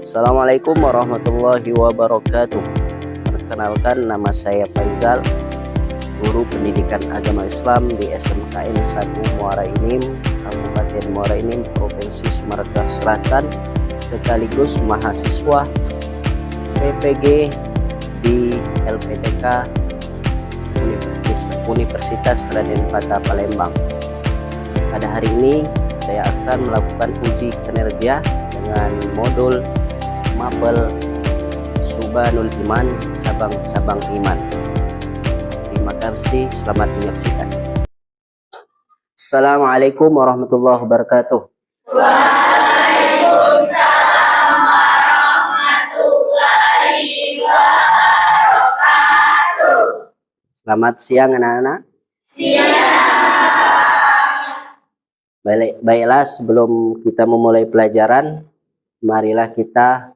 Assalamualaikum warahmatullahi wabarakatuh. Perkenalkan, nama saya Faizal, guru pendidikan agama Islam di SMKN 1 Muara Enim, Kabupaten Muara Enim, Provinsi Sumatera Selatan, sekaligus mahasiswa PPG di LPTK Universitas Raden Fatah Palembang. Pada hari ini saya akan melakukan uji kinerja dengan modul Mapel Subhanul Iman, cabang-cabang iman. Terima kasih, selamat menyaksikan. Assalamualaikum warahmatullahi wabarakatuh. Waalaikumsalam warahmatullahi wabarakatuh. Selamat siang anak-anak. Siang. Baiklah, sebelum kita memulai pelajaran, marilah kita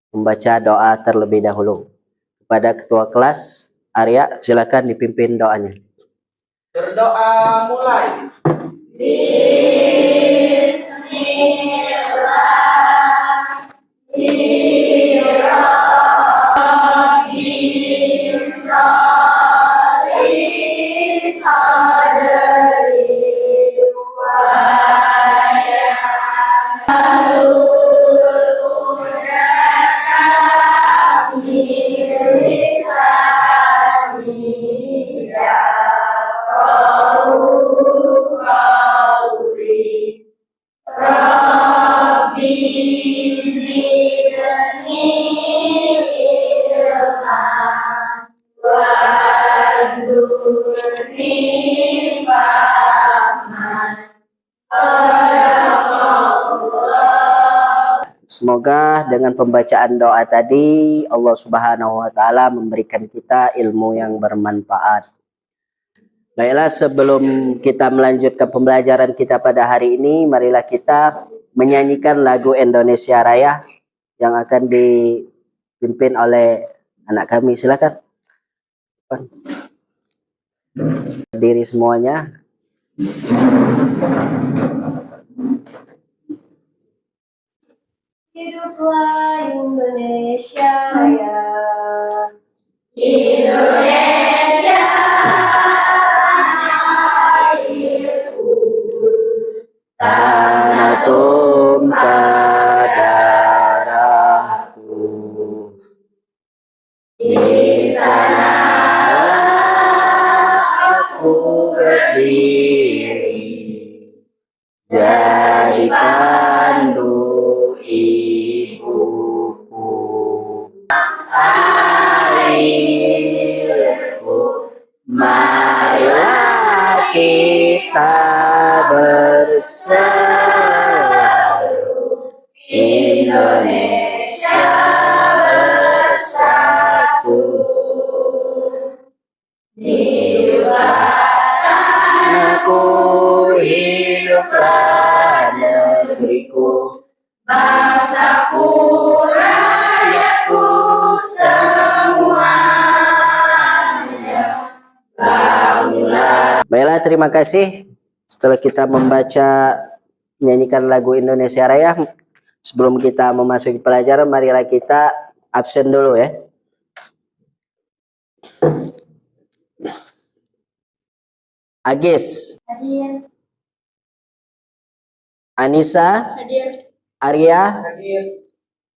membaca doa terlebih dahulu. Kepada ketua kelas, Arya, silakan dipimpin doanya. Berdoa mulai. Semoga dengan pembacaan doa tadi Allah Subhanahu wa Ta'ala memberikan kita ilmu yang bermanfaat. Baiklah, sebelum kita melanjutkan pembelajaran kita pada hari ini, marilah kita menyanyikan lagu Indonesia Raya yang akan dipimpin oleh anak kami. Silakan. Berdiri semuanya. Hiduplah Indonesia Raya. Indonesia airku, Tanah tumpah darahku, di sana aku berdiri, jadi pandu ibuku. Airku, marilah kita berseru, Indonesia bersatu. Hiduplah tanahku, hiduplah negeriku, bangsaku, rakyatku semuanya. Bangunlah. Baiklah, terima kasih. Setelah kita menyanyikan lagu Indonesia Raya, sebelum kita memasuki pelajaran, marilah kita absen dulu ya. Agis, hadir. Anissa, Hadir. Arya, Hadir.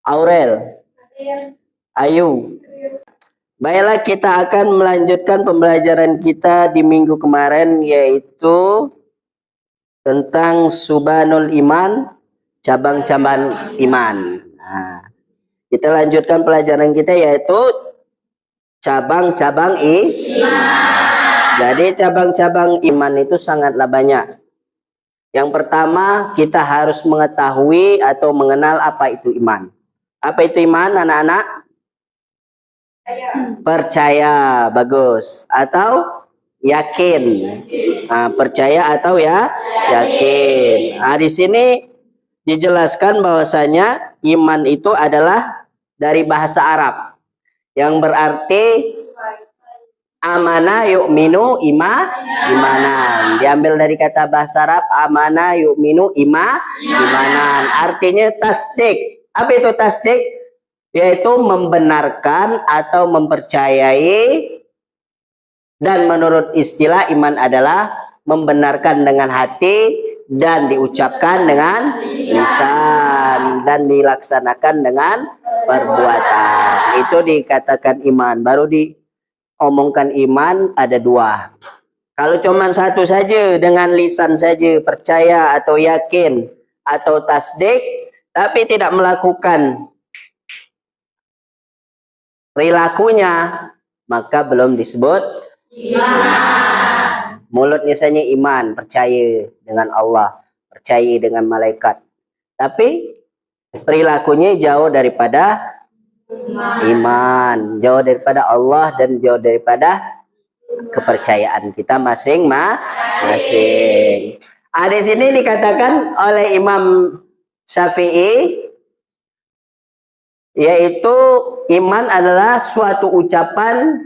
Aurel, Hadir. Ayu. Baiklah, kita akan melanjutkan pembelajaran kita di minggu kemarin, yaitu tentang Subhanul Iman, cabang-cabang iman. Nah, kita lanjutkan pelajaran kita yaitu cabang-cabang iman. Jadi cabang-cabang iman itu sangatlah banyak. Yang pertama, kita harus mengetahui atau mengenal apa itu iman. Apa itu iman, anak-anak? Percaya, bagus. Atau yakin. Nah, percaya atau yakin. Nah, di sini dijelaskan bahwasanya iman itu adalah dari bahasa Arab yang berarti amana yu'minu imanan. Diambil dari kata bahasa Arab amana yu'minu imanan. Artinya tasdik Apa itu tasdik? Yaitu membenarkan atau mempercayai, dan menurut istilah iman adalah membenarkan dengan hati dan diucapkan dengan lisan dan dilaksanakan dengan perbuatan. Itu dikatakan iman. Baru diomongkan iman ada dua. Kalau cuma satu saja dengan lisan saja percaya atau yakin atau tasdik tapi tidak melakukan perilakunya, maka belum disebut iman. Mulutnya saja iman, percaya dengan Allah, percaya dengan malaikat. Tapi perilakunya jauh daripada iman, jauh daripada Allah dan jauh daripada kepercayaan kita masing-masing. Di sini dikatakan oleh Imam Syafi'i, yaitu iman adalah suatu ucapan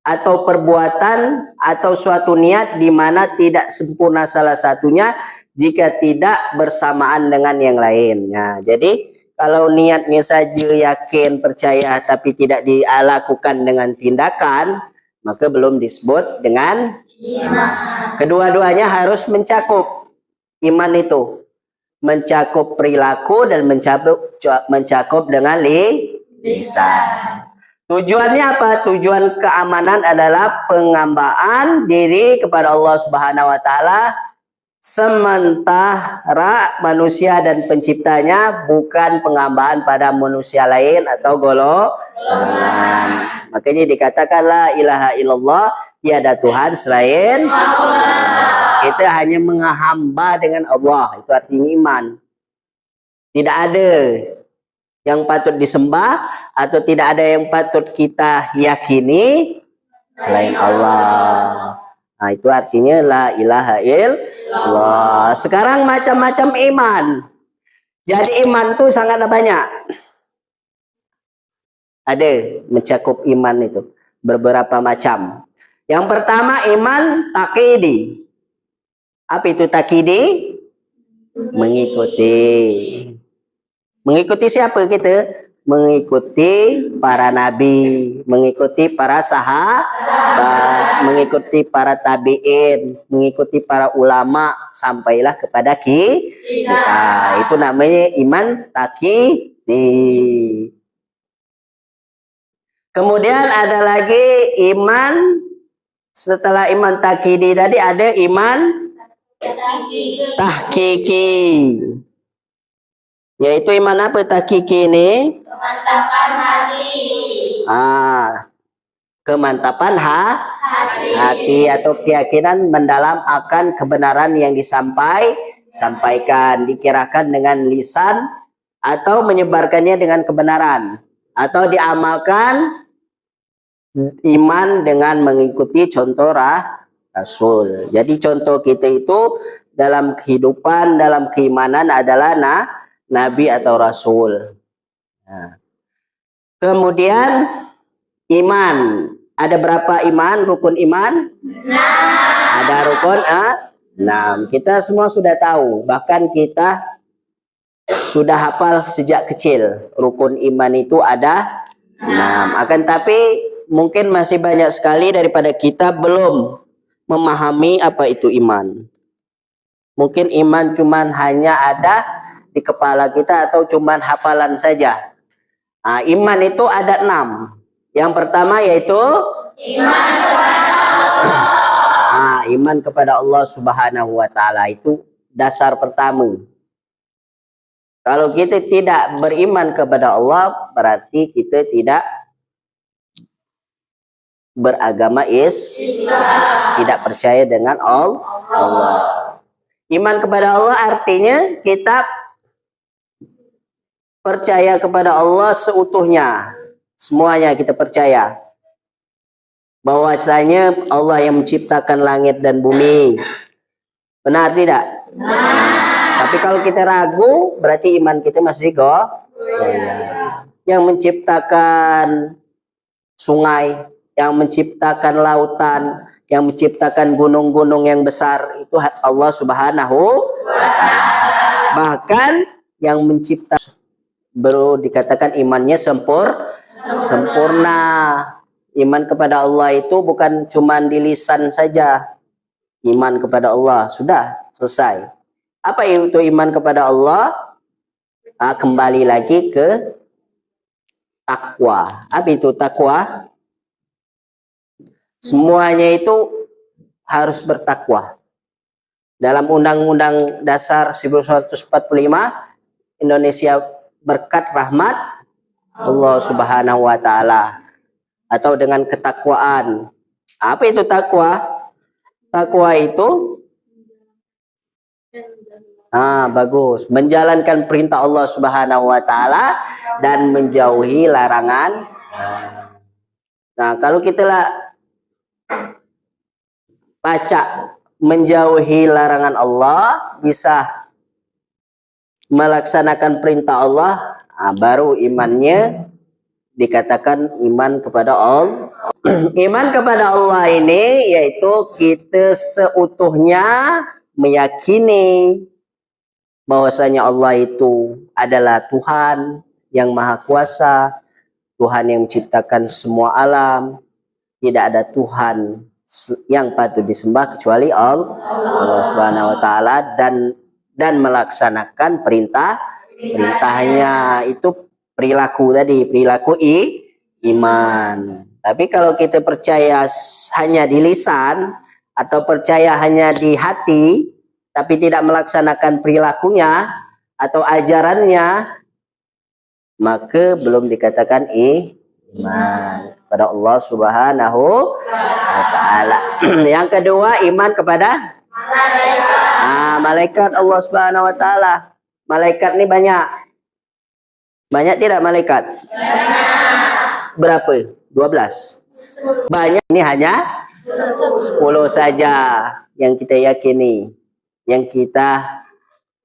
atau perbuatan atau suatu niat di mana tidak sempurna salah satunya jika tidak bersamaan dengan yang lain. Nah, jadi kalau niatnya saja yakin, percaya tapi tidak dilakukan dengan tindakan, maka belum disebut dengan iman. Kedua-duanya harus mencakup. Iman itu mencakup perilaku dan mencakup dengan lisan. Tujuannya apa? Tujuan keamanan adalah pengambaan diri kepada Allah Subhanahu wa taala, sementara manusia dan penciptanya bukan pengambaan pada manusia lain atau golongan. Makanya dikatakan la ilaha illallah, tiada Tuhan selain Allah. Kita hanya menghamba dengan Allah, itu artinya iman. Tidak ada yang patut disembah atau tidak ada yang patut kita yakini selain Allah. Nah, itu artinya la ilaha illallah. Sekarang macam-macam iman. Jadi iman itu sangatlah banyak. Ada mencakup iman itu beberapa macam. Yang pertama iman takidi. Apa itu takidi? Mengikuti. Mengikuti siapa kita? Mengikuti para nabi, mengikuti para sahabat, mengikuti para tabi'in, mengikuti para ulama sampailah kepada kita. Itu namanya iman takidi. Kemudian ada lagi iman, setelah iman takidi tadi ada iman tahqiqi. Yaitu iman apa tahqiqi ini? Kemantapan hati. Kemantapan hati atau keyakinan mendalam akan kebenaran yang disampaikan, dikirakan dengan lisan atau menyebarkannya dengan kebenaran, atau diamalkan iman dengan mengikuti contoh Rasul. Jadi contoh kita itu dalam kehidupan, dalam keimanan adalah Nabi atau Rasul. Nah. Kemudian iman. Ada berapa iman? Rukun iman? 6. Ada rukun 6. Kita semua sudah tahu. Bahkan kita sudah hafal sejak kecil. Rukun iman itu ada 6. Akan tapi mungkin masih banyak sekali daripada kita belum memahami apa itu iman. Mungkin iman cuman hanya ada di kepala kita atau cuman hafalan saja. Iman itu ada 6. Yang pertama yaitu iman kepada Allah. Iman kepada Allah Subhanahu wa taala itu dasar pertama. Kalau kita tidak beriman kepada Allah, berarti kita tidak beragama Islam, tidak percaya dengan Allah. Iman kepada Allah artinya kita percaya kepada Allah seutuhnya. Semuanya kita percaya. Bahwasanya Allah yang menciptakan langit dan bumi. Benar tidak? Benar. Tapi kalau kita ragu, berarti iman kita masih yang menciptakan sungai, yang menciptakan lautan, yang menciptakan gunung-gunung yang besar, itu Allah Subhanahu wa ta'ala. Bahkan yang menciptakan baru dikatakan imannya sempurna. Iman kepada Allah itu bukan cuma di lisan saja. Iman kepada Allah sudah selesai. Apa itu iman kepada Allah? Kembali lagi ke takwa. Apa itu takwa? Semuanya itu harus bertakwa. Dalam Undang-Undang Dasar 1945, Indonesia berkat rahmat Allah Subhanahu wa taala atau dengan ketakwaan. Apa itu takwa? Takwa itu bagus, menjalankan perintah Allah Subhanahu wa taala dan menjauhi larangan. Nah, kalau kita baca menjauhi larangan Allah, bisa melaksanakan perintah Allah, baru imannya dikatakan iman kepada Allah. Iman kepada Allah ini yaitu kita seutuhnya meyakini bahwasanya Allah itu adalah Tuhan yang Maha Kuasa, Tuhan yang menciptakan semua alam. Tidak ada Tuhan yang patut disembah kecuali Allah Subhanahu wa taala, dan melaksanakan perintahnya itu perilaku tadi, perilaku iman. Tapi kalau kita percaya hanya di lisan atau percaya hanya di hati tapi tidak melaksanakan perilakunya atau ajarannya, maka belum dikatakan iman kepada Allah Subhanahu wa taala. Yang kedua, iman kepada malaikat Allah Subhanahu wa taala. Malaikat ini banyak. Banyak tidak malaikat? Berapa? 12. Banyak, ini hanya 10 saja yang kita yakini, yang kita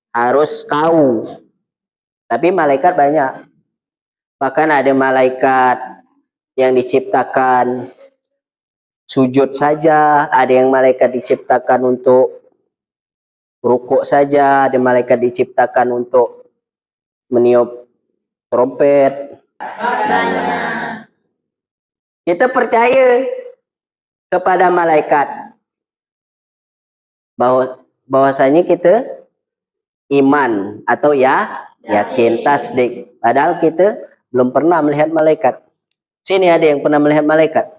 harus tahu. Tapi malaikat banyak. Bahkan ada malaikat yang diciptakan sujud saja, ada yang malaikat diciptakan untuk rukuk saja, ada malaikat diciptakan untuk meniup trompet. Kita percaya kepada malaikat bahwasanya kita iman atau yakin, tasdik. Padahal kita belum pernah melihat malaikat. Sini ada yang pernah melihat malaikat?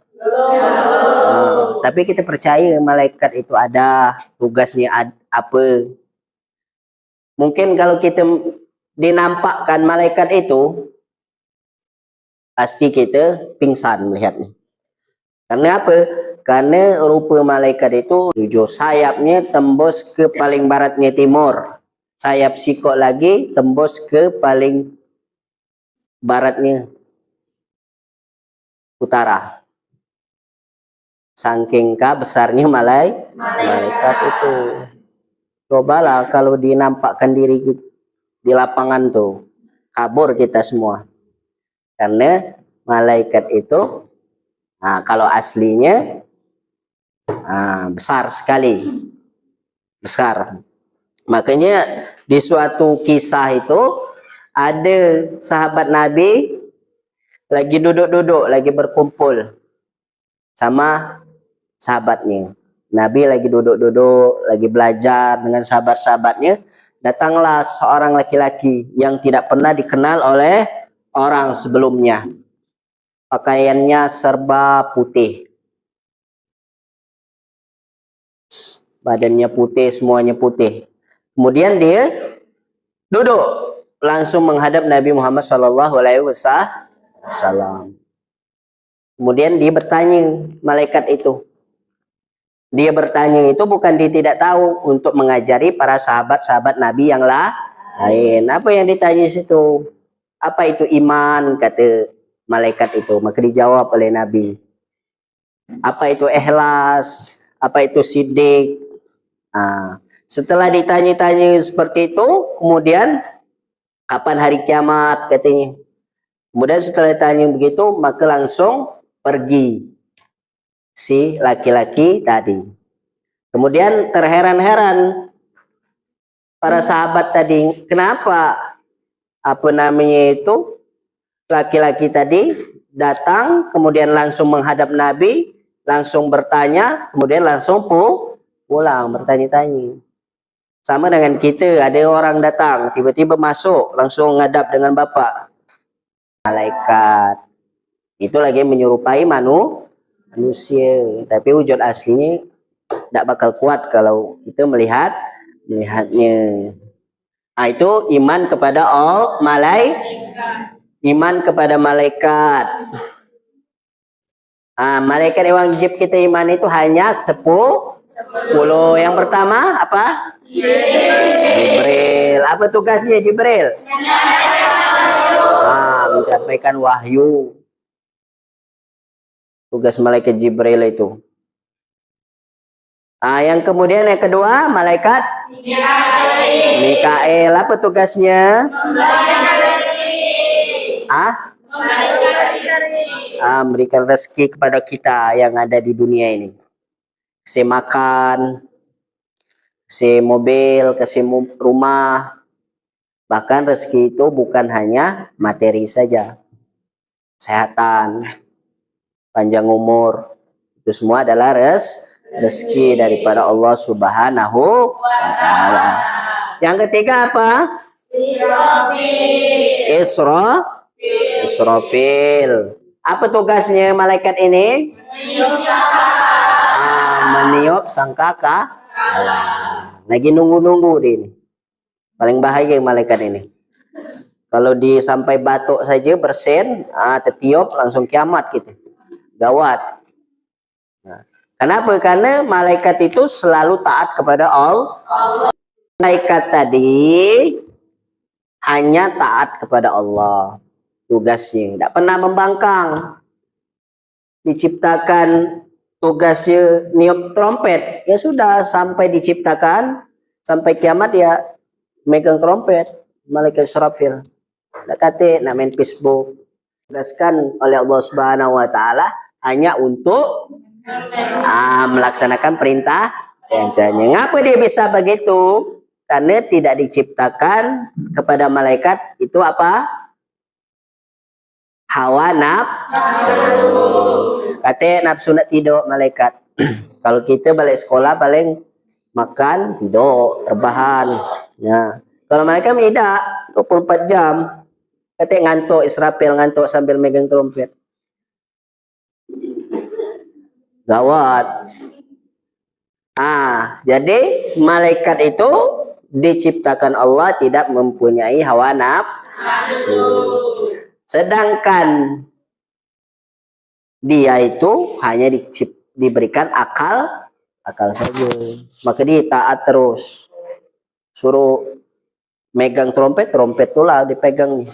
Tapi kita percaya malaikat itu ada, tugasnya apa. Mungkin kalau kita dinampakkan malaikat itu, pasti kita pingsan melihatnya. Karena apa? Karena rupa malaikat itu 7 sayapnya tembus ke paling baratnya timur. Sayap sikok lagi tembus ke paling baratnya utara. Sangkingkah besarnya malaikat itu. Cobalah kalau dinampakkan diri kita di lapangan tuh, kabur kita semua. Karena malaikat itu kalau aslinya besar sekali. Besar. Makanya di suatu kisah itu ada sahabat Nabi lagi duduk-duduk, lagi berkumpul sama sahabatnya. Nabi lagi duduk-duduk, lagi belajar dengan sahabat-sahabatnya. Datanglah seorang laki-laki yang tidak pernah dikenal oleh orang sebelumnya. Pakaiannya serba putih. Badannya putih, semuanya putih. Kemudian dia duduk langsung menghadap Nabi Muhammad SAW. Kemudian dia bertanya, malaikat itu. Dia bertanya itu bukan dia tidak tahu, untuk mengajari para sahabat-sahabat Nabi yang lain. Apa yang ditanya situ? Apa itu iman, kata malaikat itu. Maka dijawab oleh Nabi. Apa itu ikhlas? Apa itu siddiq? Setelah ditanya-tanya seperti itu, kemudian kapan hari kiamat, katanya. Kemudian setelah ditanya begitu, maka langsung pergi si laki-laki tadi. Kemudian terheran-heran para sahabat tadi, kenapa apa namanya itu, laki-laki tadi datang, kemudian langsung menghadap Nabi, langsung bertanya, kemudian langsung pulang bertanya-tanya. Sama dengan kita, ada orang datang, tiba-tiba masuk, langsung ngadap dengan Bapak. Malaikat. Itu lagi menyerupai manusia. Tapi wujud aslinya tidak bakal kuat kalau kita melihatnya. Nah, itu iman kepada iman kepada malaikat. Malaikat yang wajib kita iman itu hanya 10. Yang pertama apa? Jibril. Apa tugasnya Jibril? Menyampaikan wahyu. Tugas malaikat Jibril itu. Yang kemudian yang kedua, malaikat Mikael. Apa tugasnya? Memberikan rezeki kepada kita yang ada di dunia ini. Kasih makan, kasih mobil, kasih rumah. Bahkan rezeki itu bukan hanya materi saja. Kesehatan, panjang umur, itu semua adalah rezeki daripada Allah Subhanahu wa Ta'ala. Yang ketiga apa? Israfil. Apa tugasnya malaikat ini? Meniup sangkakala. Lagi nunggu-nunggu ini. Paling bahaya malaikat ini. Kalau sampai batuk saja bersin, tertiup langsung kiamat gitu. Gawat. Kenapa? Karena malaikat itu selalu taat kepada Allah. Malaikat tadi hanya taat kepada Allah. Tugasnya tidak pernah membangkang. Diciptakan tugasnya niup trompet, ya sudah sampai diciptakan sampai kiamat ya megang trompet. Malaikat Israfil nak kata nak main Facebook, tugaskan oleh Allah Subhanahu wa Ta'ala hanya untuk melaksanakan perintah perintahnya. Ngapa dia bisa begitu? Karena tidak diciptakan kepada malaikat itu apa? Hawa nafsu. Kata nafsu nak tidur malaikat. Kalau kita balik sekolah paling makan, tidur, rebahan. Ya. Kalau malaikat tidak 24 jam. Kata ngantuk, Israfil ngantuk sambil megang trompet. Gawat. Jadi malaikat itu diciptakan Allah tidak mempunyai hawa nafsu. Sedangkan dia itu hanya diberikan akal saja. Maka dia taat terus. Suruh megang trompet itulah dipegang.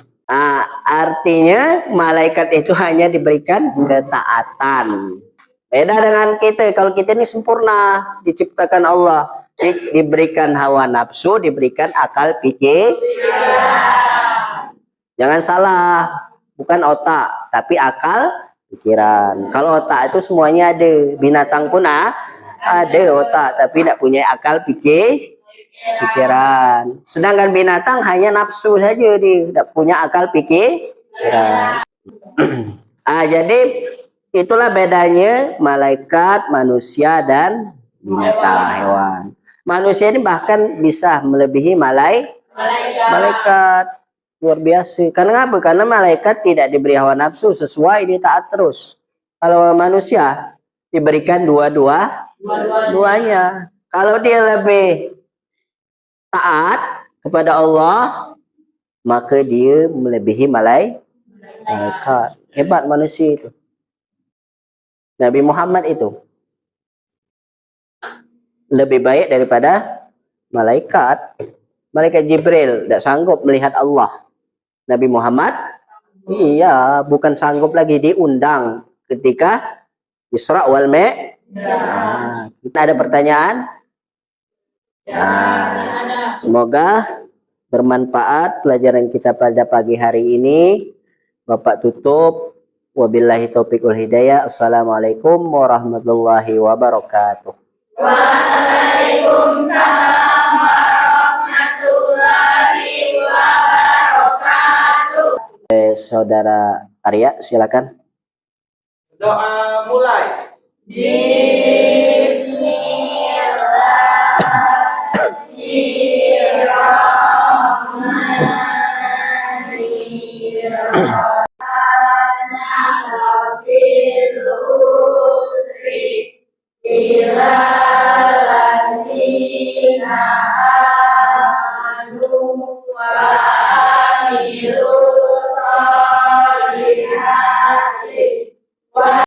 Artinya malaikat itu hanya diberikan ketaatan. Beda dengan kita. Kalau kita ini sempurna, diciptakan Allah, diberikan hawa nafsu, diberikan akal pikir. Jangan salah, bukan otak, tapi akal pikiran. Kalau otak itu semuanya ada. Binatang pun ada otak, tapi tidak punya akal pikiran. Sedangkan binatang hanya nafsu saja, dia tidak punya akal pikiran. Jadi itulah bedanya malaikat, manusia, dan binatang, hewan. Manusia ini bahkan bisa melebihi malaikat. Luar biasa. Karena apa? Karena malaikat tidak diberi hawa nafsu, sesuai dia taat terus. Kalau manusia diberikan dua-duanya. Kalau dia lebih taat kepada Allah, maka dia melebihi malaikat. Hebat manusia itu. Nabi Muhammad itu lebih baik daripada malaikat. Malaikat Jibril tidak sanggup melihat Allah. Nabi Muhammad, iya, bukan sanggup lagi, diundang ketika Isra wal Mi'raj. Kita ada pertanyaan? Semoga bermanfaat pelajaran kita pada pagi hari ini. Bapak tutup. Wabillahi taufiq wal hidayah. Assalamualaikum warahmatullahi wabarakatuh. Waalaikumsalam warahmatullahi wabarakatuh. Saudara Arya, silakan. Doa mulai. Wa amilu